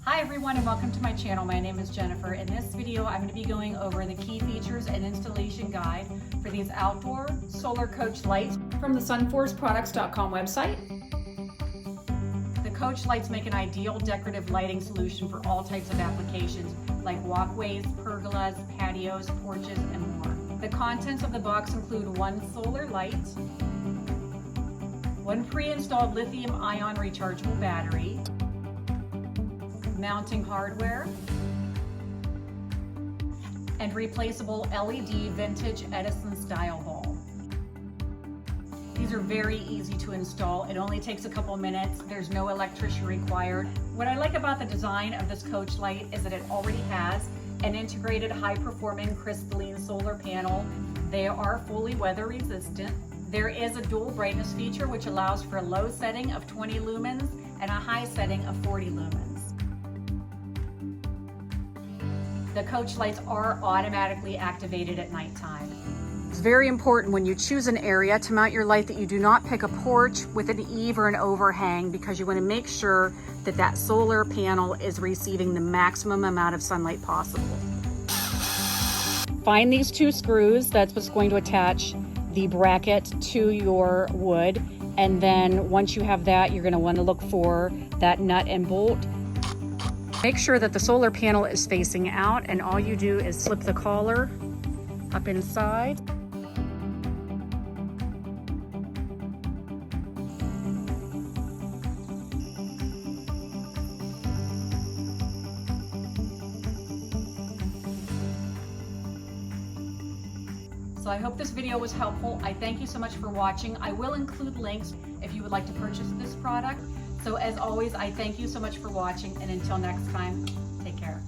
Hi everyone and welcome to my channel. My name is Jennifer. In this video I'm going to be going over the key features and installation guide for these outdoor solar coach lights from the sunforceproducts.com website. The coach lights make an ideal decorative lighting solution for all types of applications like walkways, pergolas, patios, porches, and more. The contents of the box include one solar light, one pre-installed lithium-ion rechargeable battery, mounting hardware, and replaceable LED vintage Edison style bulb. These are very easy to install. It only takes a couple minutes. There's no electrician required. What I like about the design of this coach light is that it already has an integrated high-performing crystalline solar panel. They are fully weather resistant. There is a dual brightness feature which allows for a low setting of 20 lumens and a high setting of 40 lumens. The coach lights are automatically activated at nighttime. It's very important when you choose an area to mount your light that you do not pick a porch with an eave or an overhang, because you want to make sure that that solar panel is receiving the maximum amount of sunlight possible. Find these two screws. That's what's going to attach the bracket to your wood. And then once you have that, you're going to want to look for that nut and bolt. Make sure that the solar panel is facing out, and all you do is slip the collar up inside. So I hope this video was helpful. I thank you so much for watching. I will include links if you would like to purchase this product. So as always, I thank you so much for watching, and until next time, take care.